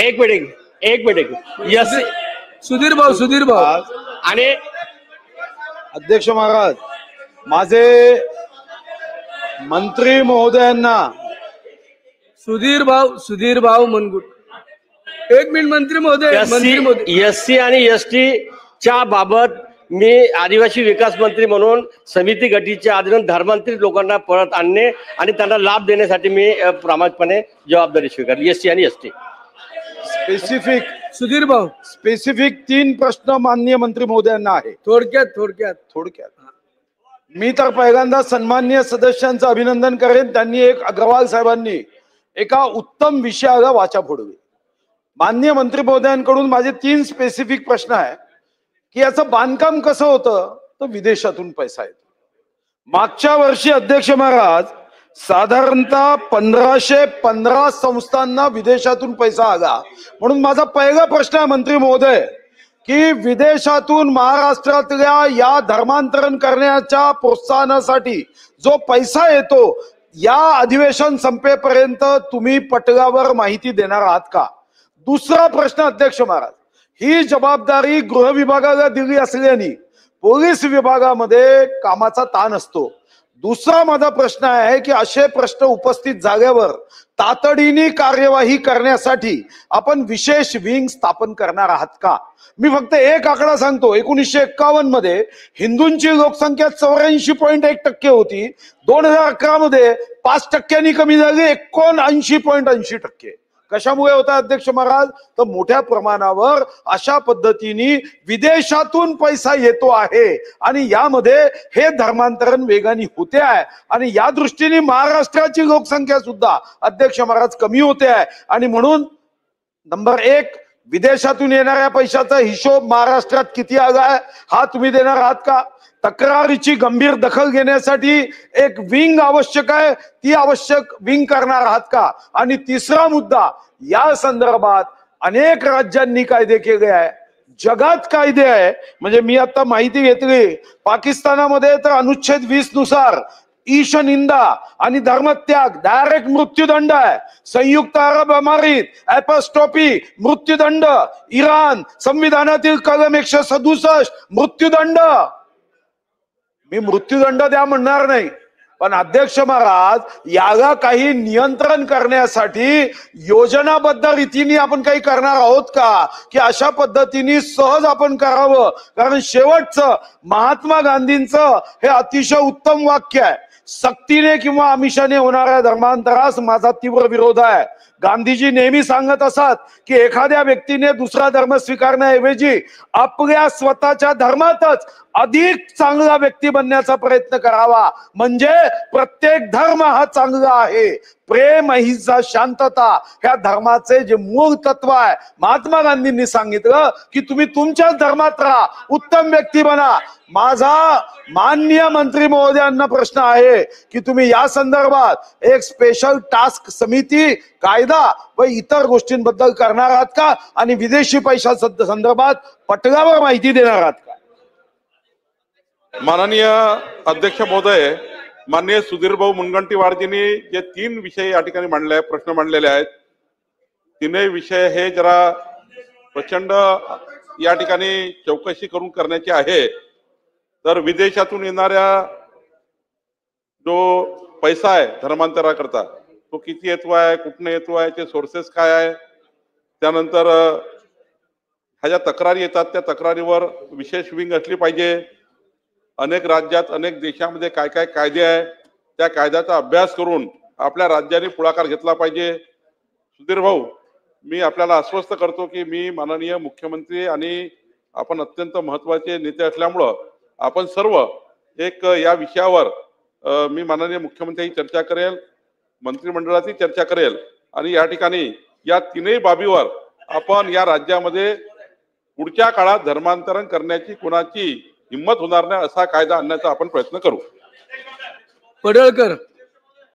एक minute yes Sudhir भाऊ आणि अध्यक्ष महाराज, माझे मंत्री महोदयांना सुधीर भाऊ मनगुट, एक मिनिट मंत्री महोदय एससी आणि एसटी च्या बाबत मी आदिवासी विकास मंत्री म्हणून समिती गटीच्या आधीन धर्मांतरित लोकांना परत आणणे आणि त्यांना लाभ देण्यासाठी मी प्रामाणिकपणे जबाबदारी स्वीकारली. एससी आणि एसटी सुधीर भाऊ स्पेसिफिक 3 प्रश्न माननीय मंत्री महोदयांना आहे. थोडक्यात मी तर पहिल्यांदा सन्माननीय सदस्यांचं अभिनंदन करेन. त्यांनी अग्रवाल साहेबांनी एका उत्तम विषयाला वाचा फोडली. माननीय मंत्री महोदयांकडून माझे 3 स्पेसिफिक प्रश्न आहे की याचं बांधकाम कसं होतं, तर विदेशातून पैसा येतो. मागच्या वर्षी अध्यक्ष महाराज साधारणतः 1515 संस्थांना विदेशातून पैसा आला. म्हणून माझा पहिला प्रश्न आहे मंत्री महोदय की विदेशातून महाराष्ट्रातल्या या धर्मांतरण करण्याच्या प्रोत्साहनासाठी जो पैसा येतो या अधिवेशन संपेपर्यंत तुम्ही पटलावर माहिती देणार आहात का? दुसरा प्रश्न अध्यक्ष महाराज, ही जबाबदारी गृह विभागाला दिली असल्याने पोलीस विभागामध्ये कामाचा ताण असतो. दुसरा माझा प्रश्न आहे की असे प्रश्न उपस्थित झाल्यावर तातडीने कार्यवाही करण्यासाठी आपण विशेष विंग स्थापन करणार आहात का? मी फक्त एक आकडा सांगतो. 1951 मध्ये हिंदूंची लोकसंख्या 84.1% होती. 2011 मध्ये 5% कमी झाली, 79.80%. कशामुळे होता अध्यक्ष महाराज? तर मोठ्या प्रमाणावर अशा पद्धतीने विदेशातून पैसा येतो आहे आणि यामध्ये हे धर्मांतरण वेगाने होते आहे आणि या दृष्टीने महाराष्ट्राची लोकसंख्या सुद्धा अध्यक्ष महाराज कमी होते आहे. आणि म्हणून नंबर 1, विदेशातून येणाऱ्या पैशाचा हिशोब महाराष्ट्रात किती आला आहे हा तुम्ही देणार आहात का? तक्रारीची गंभीर दखल घेण्यासाठी एक विंग आवश्यक आहे, ती आवश्यक विंग करणार आहात का? आणि तिसरा मुद्दा, या संदर्भात अनेक राज्यांनी कायदे केले आहे, जगात कायदे आहे. म्हणजे मी आता माहिती घेतली, पाकिस्तानामध्ये तर अनुच्छेद 20 नुसार ईश निंदा आणि धर्मत्याग डायरेक्ट मृत्यूदंड आहे. संयुक्त अरब अमारीत एपॉस्ट्रॉफी मृत्यूदंड. इराण संविधानातील कलम 167 मृत्यूदंड. मी मृत्यूदंड द्या म्हणणार नाही, पण अध्यक्ष महाराज याला काही नियंत्रण करण्यासाठी योजनाबद्ध रीतीने आपण काही करणार आहोत का की अशा पद्धतीने सहज आपण करावं? कारण शेवटचं महात्मा गांधींचं हे अतिशय उत्तम वाक्य आहे, सक्तीने किंवा आमिषाने होणाऱ्या धर्मांतरास माझा तीव्र विरोध आहे. गांधीजी नेहमी सांगत असत की एखाद्या व्यक्तीने दुसरा धर्म स्वीकारण्याऐवजी आपल्या स्वतःच्या धर्मातच अधिक चांगला व्यक्ती बनण्याचा प्रयत्न करावा. म्हणजे प्रत्येक धर्म हा चांगला आहे. प्रेम, अहिंसा, शांतता ह्या धर्माचे जे मूळ तत्व आहे. महात्मा गांधींनी सांगितलं की तुम्ही तुमच्याच धर्मात राहा, उत्तम व्यक्ती बना. माझा माननीय मंत्री महोदयांना प्रश्न आहे की तुम्ही या संदर्भात एक स्पेशल टास्क समिती, कायदा व इतर गोष्टींबद्दल करणार आहात का? आणि विदेशी पैशा संदर्भात पटलावर माहिती देणार आहात का? माननीय अध्यक्ष महोदय, माननीय सुधीर भाऊ मुनगंटीवारजींनी जे 3 विषय या ठिकाणी मांडले, प्रश्न मांडलेले आहेत, तीनही विषय हे जरा प्रचंड या ठिकाणी चौकशी करून करण्याची आहे. तर विदेशातून येणाऱ्या जो पैसा आहे धर्मांतराकरता तो किती येतो आहे, कुठने येतो आहे, ते सोर्सेस काय आहे, त्यानंतर ह्या ज्या तक्रारी येतात त्या तक्रारीवर विशेष विंग असली पाहिजे. अनेक राज्यात अनेक देशामध्ये काय काय कायदे आहे त्या कायद्याचा अभ्यास करून आपल्या राज्याने पुढाकार घेतला पाहिजे. सुधीर भाऊ, मी आपल्याला आश्वस्त करतो की मी माननीय मुख्यमंत्री आणि आपण अत्यंत महत्त्वाचे नेते असल्यामुळं आपण सर्व एक या विषयावर मी माननीय मुख्यमंत्र्यांची चर्चा करेल, मंत्रिमंडळाची चर्चा करेल आणि या ठिकाणी या 3ही बाबीवर आपण या राज्यामध्ये पुढच्या काळात धर्मांतरण करण्याची कोणाची हिम्मत होणार नाही असा कायदा आणण्याचा आपण प्रयत्न करू. पडळकर.